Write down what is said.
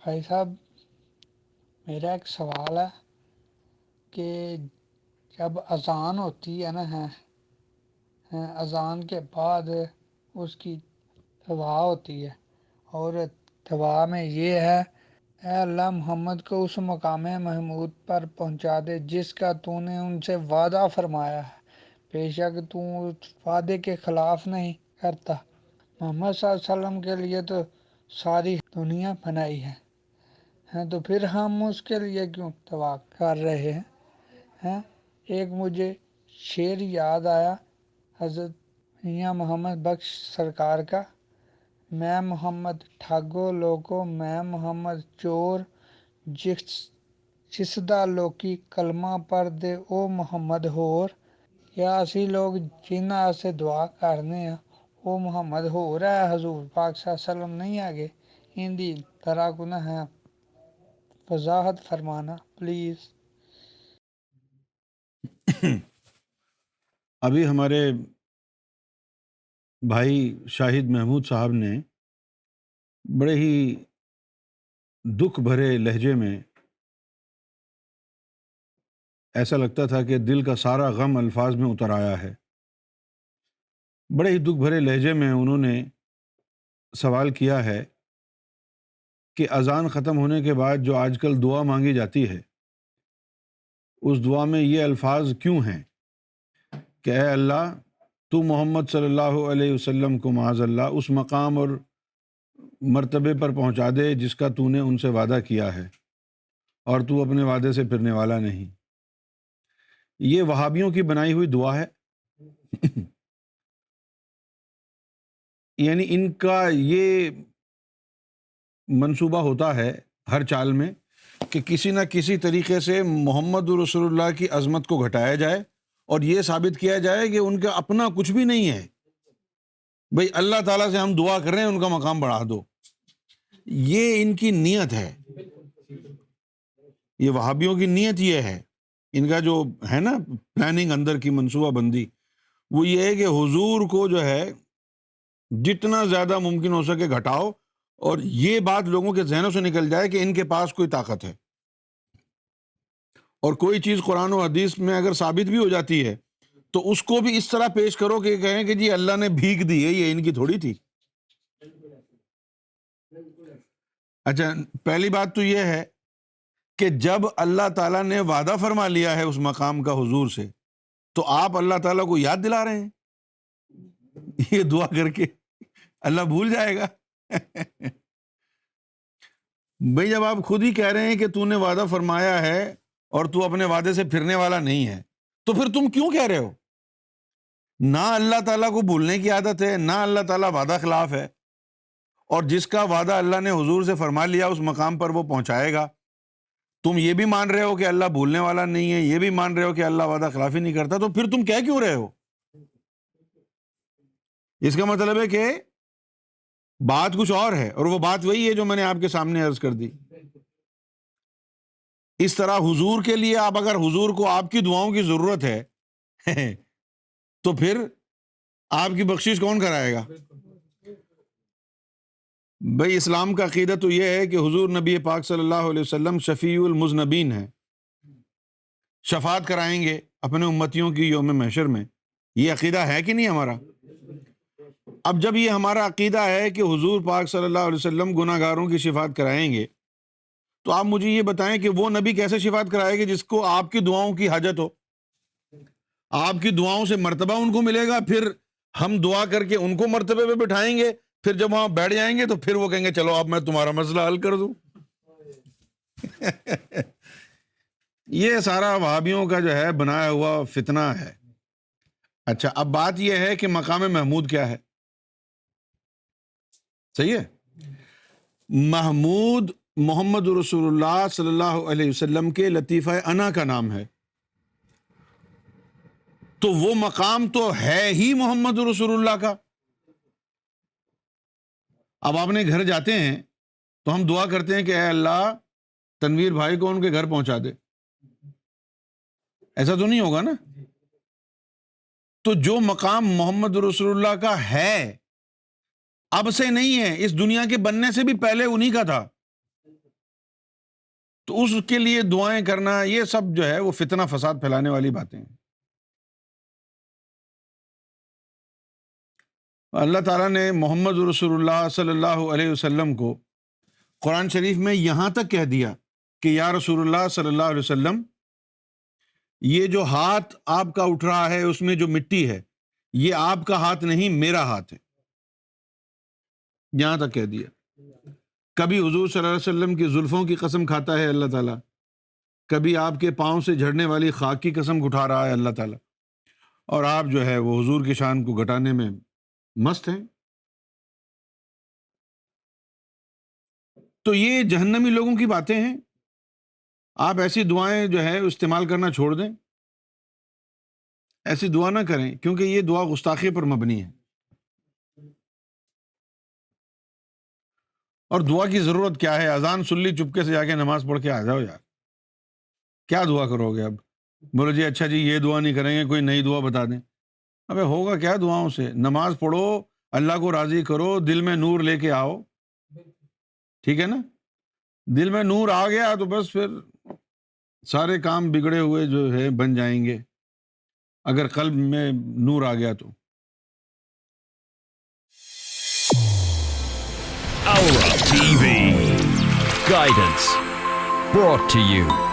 بھائی صاحب میرا ایک سوال ہے کہ جب اذان ہوتی ہے نا اذان کے بعد اس کی دعا ہوتی ہے، اور دعا میں یہ ہے: اے اللہ محمد کو اس مقام محمود پر پہنچا دے جس کا تو نے ان سے وعدہ فرمایا ہے، بے شک تو اس وعدے کے خلاف نہیں کرتا۔ محمد صلی اللہ علیہ وسلم کے لیے تو ساری دنیا بنائی ہے تو پھر ہم اس کے لیے کیوں دعا کر رہے ہیں؟ ایک مجھے شعر یاد آیا حضرت میاں محمد بخش سرکار کا: میں محمد ٹھگو لوگو میں محمد چور، جس دا لوکی کلمہ پر دے او محمد ہور۔ یا اسی لوگ جنہاں سے دعا کرنے ہیں او محمد ہو رہا ہے، حضور پاک صلی اللہ علیہ وسلم نہیں آگے، ان دی طرح کو نہ ہے وضاحت فرمانا پلیز۔ ابھی ہمارے بھائی شاہد محمود صاحب نے بڑے ہی دکھ بھرے لہجے میں، ایسا لگتا تھا کہ دل کا سارا غم الفاظ میں اتر آیا ہے، بڑے ہی دکھ بھرے لہجے میں انہوں نے سوال کیا ہے کہ اذان ختم ہونے کے بعد جو آج کل دعا مانگی جاتی ہے، اس دعا میں یہ الفاظ کیوں ہیں کہ اے اللہ تو محمد صلی اللہ علیہ وسلم کو معاذ اللہ اس مقام اور مرتبے پر پہنچا دے جس کا تو نے ان سے وعدہ کیا ہے، اور تو اپنے وعدے سے پھرنے والا نہیں۔ یہ وہابیوں کی بنائی ہوئی دعا ہے۔ یعنی ان کا یہ منصوبہ ہوتا ہے ہر چال میں کہ کسی نہ کسی طریقے سے محمد رسول اللہ کی عظمت کو گھٹایا جائے اور یہ ثابت کیا جائے کہ ان کا اپنا کچھ بھی نہیں ہے، بھئی اللہ تعالیٰ سے ہم دعا کر رہے ہیں ان کا مقام بڑھا دو۔ یہ ان کی نیت ہے، یہ وہابیوں کی نیت یہ ہے، ان کا جو ہے نا پلاننگ اندر کی منصوبہ بندی، وہ یہ ہے کہ حضور کو جو ہے جتنا زیادہ ممکن ہو سکے گھٹاؤ، اور یہ بات لوگوں کے ذہنوں سے نکل جائے کہ ان کے پاس کوئی طاقت ہے، اور کوئی چیز قرآن و حدیث میں اگر ثابت بھی ہو جاتی ہے تو اس کو بھی اس طرح پیش کرو کہ کہیں کہ جی اللہ نے بھیک دی ہے، یہ ان کی تھوڑی تھی۔ اچھا، پہلی بات تو یہ ہے کہ جب اللہ تعالیٰ نے وعدہ فرما لیا ہے اس مقام کا حضور سے، تو آپ اللہ تعالیٰ کو یاد دلا رہے ہیں یہ دعا کر کے، اللہ بھول جائے گا؟ بھئی جب آپ خود ہی کہہ رہے ہیں کہ تو نے وعدہ فرمایا ہے اور تو اپنے وعدے سے پھرنے والا نہیں ہے، تو پھر تم کیوں کہہ رہے ہو؟ نہ اللہ تعالیٰ کو بھولنے کی عادت ہے، نہ اللہ تعالیٰ وعدہ خلاف ہے، اور جس کا وعدہ اللہ نے حضور سے فرما لیا اس مقام پر وہ پہنچائے گا۔ تم یہ بھی مان رہے ہو کہ اللہ بھولنے والا نہیں ہے، یہ بھی مان رہے ہو کہ اللہ وعدہ خلافی نہیں کرتا، تو پھر تم کہہ کیوں رہے ہو؟ اس کا مطلب ہے کہ بات کچھ اور ہے، اور وہ بات وہی ہے جو میں نے آپ کے سامنے عرض کر دی۔ اس طرح حضور کے لیے آپ اگر حضور کو آپ کی دعاؤں کی ضرورت ہے تو پھر آپ کی بخشش کون کرائے گا؟ بھئی اسلام کا عقیدہ تو یہ ہے کہ حضور نبی پاک صلی اللہ علیہ وسلم شفیع المذنبین ہیں، شفاعت کرائیں گے اپنے امتیوں کی یوم محشر میں۔ یہ عقیدہ ہے کہ نہیں ہمارا؟ اب جب یہ ہمارا عقیدہ ہے کہ حضور پاک صلی اللہ علیہ وسلم گناہ گاروں کی شفاعت کرائیں گے، تو آپ مجھے یہ بتائیں کہ وہ نبی کیسے شفاعت کرائے گے جس کو آپ کی دعاؤں کی حاجت ہو؟ آپ کی دعاؤں سے مرتبہ ان کو ملے گا، پھر ہم دعا کر کے ان کو مرتبے پہ بٹھائیں گے، پھر جب وہاں بیٹھ جائیں گے تو پھر وہ کہیں گے چلو اب میں تمہارا مسئلہ حل کر دوں۔ یہ سارا وہابیوں کا جو ہے بنایا ہوا فتنہ ہے۔ اچھا، اب بات یہ ہے کہ مقام محمود کیا ہے؟ صحیح ہے، محمود محمد رسول اللہ صلی اللہ علیہ وسلم کے لطیفہ انا کا نام ہے، تو وہ مقام تو ہے ہی محمد رسول اللہ کا۔ اب آپ نے گھر جاتے ہیں تو ہم دعا کرتے ہیں کہ اے اللہ تنویر بھائی کو ان کے گھر پہنچا دے، ایسا تو نہیں ہوگا نا؟ تو جو مقام محمد رسول اللہ کا ہے اب سے نہیں ہے، اس دنیا کے بننے سے بھی پہلے انہی کا تھا۔ تو اس کے لیے دعائیں کرنا یہ سب جو ہے وہ فتنہ فساد پھیلانے والی باتیں ہیں۔ اللہ تعالیٰ نے محمد رسول اللہ صلی اللہ علیہ وسلم کو قرآن شریف میں یہاں تک کہہ دیا کہ یا رسول اللہ صلی اللہ علیہ وسلم، یہ جو ہاتھ آپ کا اٹھ رہا ہے اس میں جو مٹی ہے یہ آپ کا ہاتھ نہیں، میرا ہاتھ ہے، یہاں تک کہہ دیا۔ کبھی حضور صلی اللہ علیہ وسلم کی زلفوں کی قسم کھاتا ہے اللہ تعالیٰ، کبھی آپ کے پاؤں سے جھڑنے والی خاک کی قسم اٹھا رہا ہے اللہ تعالیٰ، اور آپ جو ہے وہ حضور کی شان کو گھٹانے میں مست ہیں۔ تو یہ جہنمی لوگوں کی باتیں ہیں۔ آپ ایسی دعائیں جو ہے استعمال کرنا چھوڑ دیں، ایسی دعا نہ کریں، کیونکہ یہ دعا گستاخی پر مبنی ہے۔ اور دعا کی ضرورت کیا ہے؟ اذان سن لی، چپکے سے جا کے نماز پڑھ کے آ جاؤ یار، کیا دعا کرو گے اب؟ بولو جی اچھا جی یہ دعا نہیں کریں گے، کوئی نئی دعا بتا دیں۔ ابے ہوگا کیا دعاؤں سے؟ نماز پڑھو، اللہ کو راضی کرو، دل میں نور لے کے آؤ، ٹھیک ہے نا؟ دل میں نور آ گیا تو بس پھر سارے کام بگڑے ہوئے جو ہے بن جائیں گے، اگر قلب میں نور آ گیا تو۔ Aura TV Guidance brought to you